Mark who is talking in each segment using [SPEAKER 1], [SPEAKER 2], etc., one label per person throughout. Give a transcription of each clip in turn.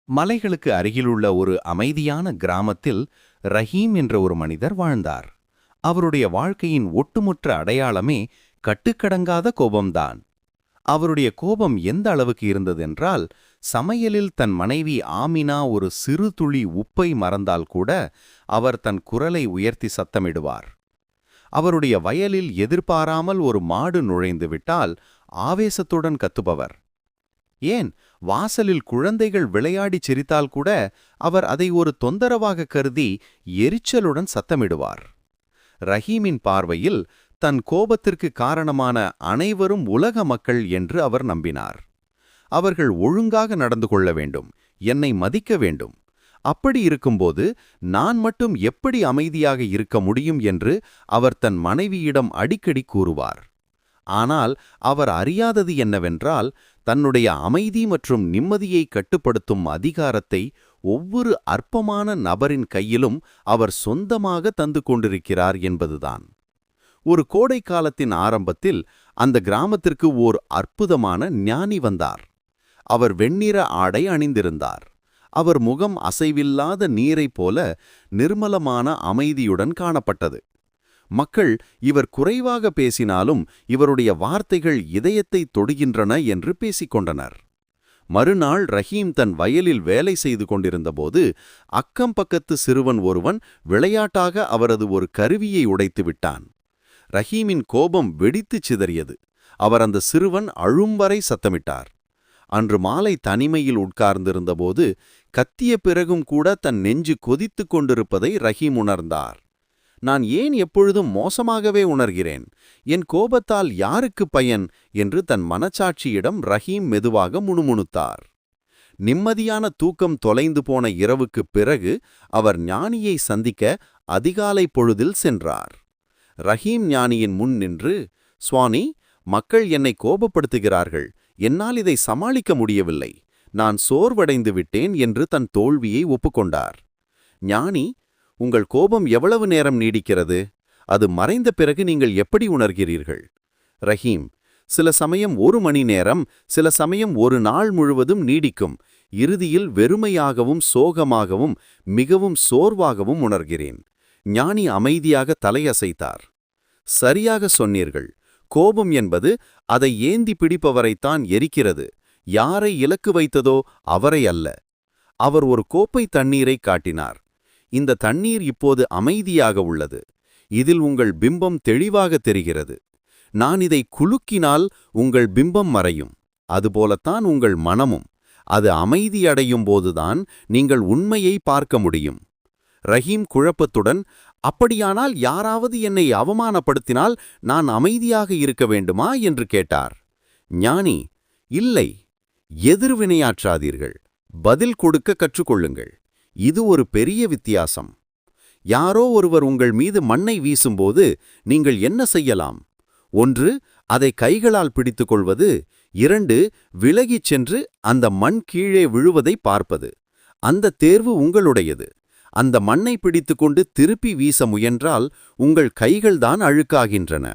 [SPEAKER 1] மலைகளுக்கு அருகிலுள்ள ஒரு அமைதியான கிராமத்தில் ரஹீம் என்ற ஒரு மனிதர் வாழ்ந்தார். அவருடைய வாழ்க்கையின் ஒட்டுமொத்த அடையாளமே கட்டுக்கடங்காத கோபம்தான். அவருடைய கோபம் எந்த அளவுக்கு இருந்ததென்றால், சமையலில் தன் மனைவி ஆமினா ஒரு சிறு துளி உப்பை மறந்தால் கூட அவர் தன் குரலை உயர்த்தி சத்தமிடுவார். அவருடைய வயலில் எதிர்பாராமல் ஒரு மாடு நுழைந்து விட்டால் ஆவேசத்துடன் கத்துபவர். ஏன், வாசலில் குழந்தைகள் விளையாடிச் சிரித்தால் கூட அவர் அதை ஒரு தொந்தரவாக கருதி எரிச்சலுடன் சத்தமிடுவார். ரஹீமின் பார்வையில் தன் கோபத்திற்கு காரணமான அனைவரும் உலக மக்கள் என்று அவர் நம்பினார். அவர்கள் ஒழுங்காக நடந்து கொள்ள வேண்டும், என்னை மதிக்க வேண்டும். அப்படி இருக்கும்போது நான் மட்டும் எப்படி அமைதியாக இருக்க முடியும் என்று அவர் தன் மனைவியிடம் அடிக்கடி கூறுவார். ஆனால் அவர் அறியாதது என்னவென்றால், தன்னுடைய அமைதி மற்றும் நிம்மதியை கட்டுப்படுத்தும் அதிகாரத்தை ஒவ்வொரு அற்பமான நபரின் கையிலும் அவர் சொந்தமாக தந்து கொண்டிருக்கிறார் என்பதுதான். ஒரு கோடை காலத்தின் ஆரம்பத்தில் அந்த கிராமத்திற்கு ஓர் அற்புதமான ஞானி வந்தார். அவர் வெண்ணிற ஆடை அணிந்திருந்தார். அவர் முகம் அசைவில்லாத நீரைப் போல நிர்மலமான அமைதியுடன் காணப்பட்டது. மக்கள் இவர் குறைவாக பேசினாலும் இவருடைய வார்த்தைகள் இதயத்தை தொடுகின்றன என்று பேசிக்கொண்டனர். மறுநாள் ரஹீம் தன் வயலில் வேலை செய்து கொண்டிருந்தபோது அக்கம் பக்கத்து சிறுவன் ஒருவன் விளையாட்டாக அவரது ஒரு கருவியை உடைத்து விட்டான். ரஹீமின் கோபம் வெடித்துச் சிதறியது. அவர் அந்த சிறுவன் அழும் வரை சத்தமிட்டார். அன்று மாலை தனிமையில் உட்கார்ந்திருந்தபோது கத்திய பிறகும் கூட தன் நெஞ்சு கொதித்துக் கொண்டிருப்பதை ரஹீம் உணர்ந்தார். நான் ஏன் எப்பொழுதும் மோசமாகவே உணர்கிறேன்? என் கோபத்தால் யாருக்கு பயன் என்று தன் மனச்சாட்சியிடம் ரஹீம் மெதுவாக முணுமுணுத்தார். நிம்மதியான தூக்கம் தொலைந்து போன இரவுக்குப் பிறகு அவர் ஞானியை சந்திக்க அதிகாலை பொழுதில் சென்றார். ரஹீம் ஞானியின் முன் நின்று, சுவாமி, மக்கள் என்னை கோபப்படுத்துகிறார்கள், என்னால் இதை சமாளிக்க முடியவில்லை, நான் சோர்வடைந்து விட்டேன் என்று தன் தோல்வியை ஒப்புக்கொண்டார். ஞானி, உங்கள் கோபம் எவ்வளவு நேரம் நீடிக்கிறது? அது மறைந்த பிறகு நீங்கள் எப்படி உணர்கிறீர்கள்? ரஹீம், சில சமயம் 1 மணி நேரம், சில சமயம் 1 நாள் முழுவதும் நீடிக்கும். இறுதியில் வெறுமையாகவும் சோகமாகவும் மிகவும் சோர்வாகவும் உணர்கிறேன். ஞானி அமைதியாக தலையசைத்தார். சரியாக சொன்னீர்கள். கோபம் என்பது அதை ஏந்தி பிடிப்பவரைத்தான் எரிக்கிறது, யாரை இலக்கு வைத்ததோ அவரை அல்ல. அவர் ஒரு கோப்பை தண்ணீரை காட்டினார். இந்த தண்ணீர் இப்போது அமைதியாக உள்ளது. இதில் உங்கள் பிம்பம் தெளிவாக தெரிகிறது. நான் இதை குலுக்கினால் உங்கள் பிம்பம் மறையும். அதுபோலத்தான் உங்கள் மனமும். அது அமைதியடையும் போதுதான் நீங்கள் உண்மையை பார்க்க முடியும். ரஹீம் குழப்பத்துடன், அப்படியானால் யாராவது என்னை அவமானப்படுத்தினால் நான் அமைதியாக இருக்க வேண்டுமா என்று கேட்டார். ஞானி, இல்லை, எதிர்வினையாற்றாதீர்கள், பதில் கொடுக்க கற்றுக்கொள்ளுங்கள். இது ஒரு பெரிய வித்தியாசம். யாரோ ஒருவர் உங்கள் மீது மண்ணை வீசும்போது நீங்கள் என்ன செய்யலாம்? 1, அதை கைகளால் பிடித்துக் கொள்வது. 2, விலகிச் சென்று அந்த மண் கீழே விழுவதை பார்ப்பது. அந்த தேர்வு உங்களுடையது. அந்த மண்ணை பிடித்துக்கொண்டு திருப்பி வீச முயன்றால் உங்கள் கைகள்தான் அழுக்காகின்றன.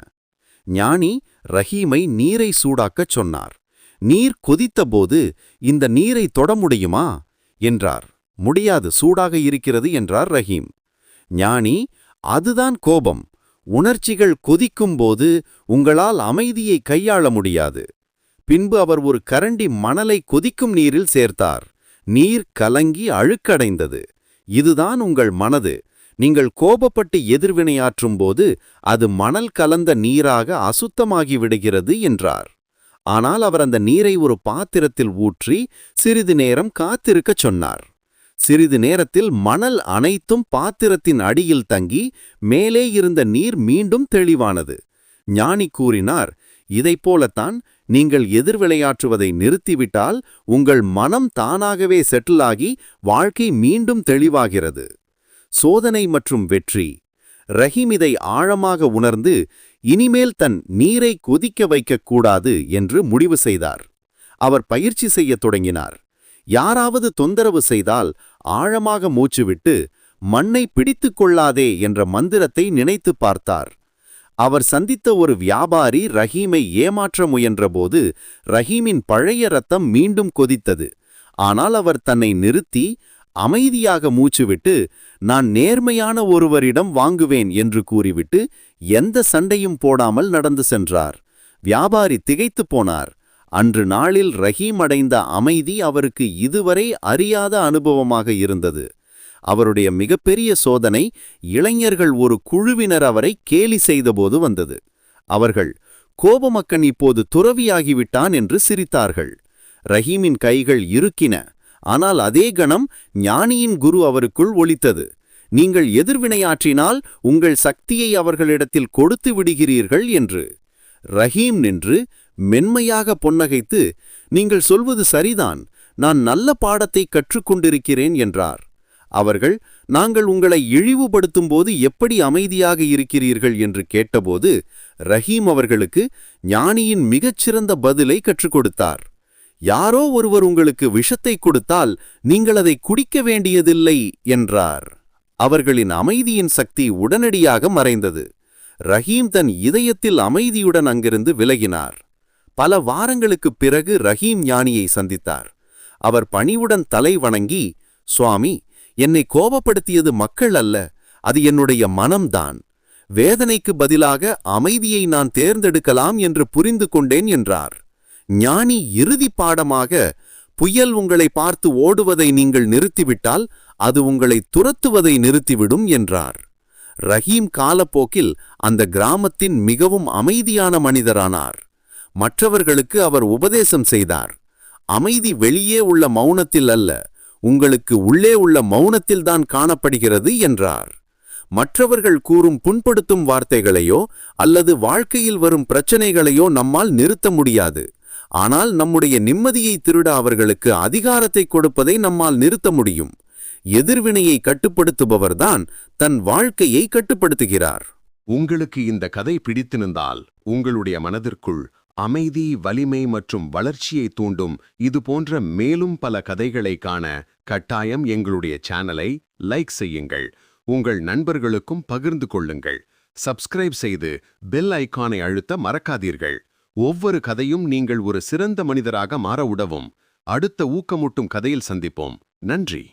[SPEAKER 1] ஞானி ரஹீமை நீரை சூடாக்கச் சொன்னார். நீர் கொதித்தபோது இந்த நீரை தொட முடியுமா என்றார். முடியாது, சூடாக இருக்கிறது என்றார் ரஹீம். ஞானி, அதுதான் கோபம். உணர்ச்சிகள் கொதிக்கும்போது உங்களால் அமைதியை கையாள முடியாது. பின்பு அவர் ஒரு கரண்டி மணலை கொதிக்கும் நீரில் சேர்த்தார். நீர் கலங்கி அழுக்கடைந்தது. இதுதான் உங்கள் மனது. நீங்கள் கோபப்பட்டு எதிர்வினையாற்றும்போது அது மணல் கலந்த நீராக அசுத்தமாகி விடுகிறது என்றார். ஆனால் அவர் அந்த நீரை ஒரு பாத்திரத்தில் ஊற்றி சிறிது நேரம் காத்திருக்கச் சொன்னார். சிறிது நேரத்தில் மணல் அனைத்தும் பாத்திரத்தின் அடியில் தங்கி மேலே இருந்த நீர் மீண்டும் தெளிவானது. ஞானி கூறினார், இதைப்போலத்தான் நீங்கள் எதிர்விளையாற்றுவதை நிறுத்திவிட்டால் உங்கள் மனம் தானாகவே செட்டிலாகி வாழ்க்கை மீண்டும் தெளிவாகிறது. சோதனை மற்றும் வெற்றி. ரஹீம் இதை ஆழமாக உணர்ந்து இனிமேல் தன் நீரை கொதிக்க வைக்கக்கூடாது என்று முடிவு செய்தார். அவர் பயிற்சி செய்யத் தொடங்கினார். யாராவது தொந்தரவு செய்தால் ஆழமாக மூச்சுவிட்டு மண்ணை பிடித்துக் கொள்ளாதே என்ற மந்திரத்தை நினைத்து பார்த்தார். அவர் சந்தித்த ஒரு வியாபாரி ரஹீமை ஏமாற்ற முயன்றபோது ரஹீமின் பழைய இரத்தம் மீண்டும் கொதித்தது. ஆனால் அவர் தன்னை நிறுத்தி அமைதியாக மூச்சுவிட்டு, நான் நேர்மையான ஒருவரிடம் வாங்குவேன் என்று கூறிவிட்டு எந்த சண்டையும் போடாமல் நடந்து சென்றார். வியாபாரி திகைத்துப் போனார். அன்று நாளில் ரஹீம் அடைந்த அமைதி அவருக்கு இதுவரை அறியாத அனுபவமாக இருந்தது. அவருடைய மிகப்பெரிய சோதனை இளைஞர்கள் ஒரு குழுவினர் அவரை கேலி செய்தபோது வந்தது. அவர்கள், கோபமக்கன் இப்போது துறவியாகிவிட்டான் என்று சிரித்தார்கள். ரஹீமின் கைகள் இறுக்கின. ஆனால் அதே கணம் ஞானியின் குரு அவருக்குள் ஒலித்தது. நீங்கள் எதிர்வினையாற்றினால் உங்கள் சக்தியை அவர்களிடத்தில் கொடுத்து விடுகிறீர்கள் என்று. ரஹீம் நின்று மென்மையாக பொன்னகைத்து, நீங்கள் சொல்வது சரிதான், நான் நல்ல பாடத்தை கற்றுக்கொண்டிருக்கிறேன் என்றார். அவர்கள், நாங்கள் உங்களை இழிவுபடுத்தும்போது எப்படி அமைதியாக இருக்கிறீர்கள் என்று கேட்டபோது ரஹீம் அவர்களுக்கு ஞானியின் மிகச்சிறந்த பதிலை கற்றுக் கொடுத்தார். யாரோ ஒருவர் உங்களுக்கு விஷத்தை கொடுத்தால் நீங்கள் அதை குடிக்க வேண்டியதில்லை என்றார். அவர்களின் அமைதியின் சக்தி உடனடியாக மறைந்தது. ரஹீம் தன் இதயத்தில் அமைதியுடன் அங்கிருந்து விலகினார். பல வாரங்களுக்குப் பிறகு ரஹீம் ஞானியை சந்தித்தார். அவர் பணிவுடன் தலை வணங்கி, சுவாமி, என்னை கோபப்படுத்தியது மக்கள் அல்ல, அது என்னுடைய மனம்தான். வேதனைக்கு பதிலாக அமைதியை நான் தேர்ந்தெடுக்கலாம் என்று புரிந்து கொண்டேன் என்றார். ஞானி இறுதி பாடமாக, புயல் உங்களை பார்த்து ஓடுவதை நீங்கள் நிறுத்திவிட்டால் அது உங்களை துரத்துவதை நிறுத்திவிடும் என்றார். ரஹீம் காலப்போக்கில் அந்த கிராமத்தின் மிகவும் அமைதியான மனிதரானார். மற்றவர்களுக்கு அவர் உபதேசம் செய்தார். அமைதி வெளியே உள்ள மௌனத்தில் அல்ல, உங்களுக்கு உள்ளே உள்ள மௌனத்தில்தான் காணப்படுகிறது என்றார். மற்றவர்கள் கூறும் புண்படுத்தும் வார்த்தைகளையோ அல்லது வாழ்க்கையில் வரும் பிரச்சனைகளையோ நம்மால் நிறுத்த முடியாது. ஆனால் நம்முடைய நிம்மதியை திருட அவர்களுக்கு அதிகாரத்தை கொடுப்பதை நம்மால் நிறுத்த முடியும். எதிர்வினையை கட்டுப்படுத்துபவர்தான் தன் வாழ்க்கையை கட்டுப்படுத்துகிறார்.
[SPEAKER 2] உங்களுக்கு இந்த கதை பிடித்திருந்தால் உங்களுடைய மனதிற்குள் அமைதி, வலிமை மற்றும் வளர்ச்சியை தூண்டும் இதுபோன்ற மேலும் பல கதைகளை காண கட்டாயம் எங்களுடைய சேனலை லைக் செய்யுங்கள். உங்கள் நண்பர்களுக்கும் பகிர்ந்து கொள்ளுங்கள். சப்ஸ்கிரைப் செய்து பெல் ஐகானை அழுத்த மறக்காதீர்கள். ஒவ்வொரு கதையும் நீங்கள் ஒரு சிறந்த மனிதராக மாற உதவும். அடுத்த ஊக்கமூட்டும் கதையில் சந்திப்போம். நன்றி.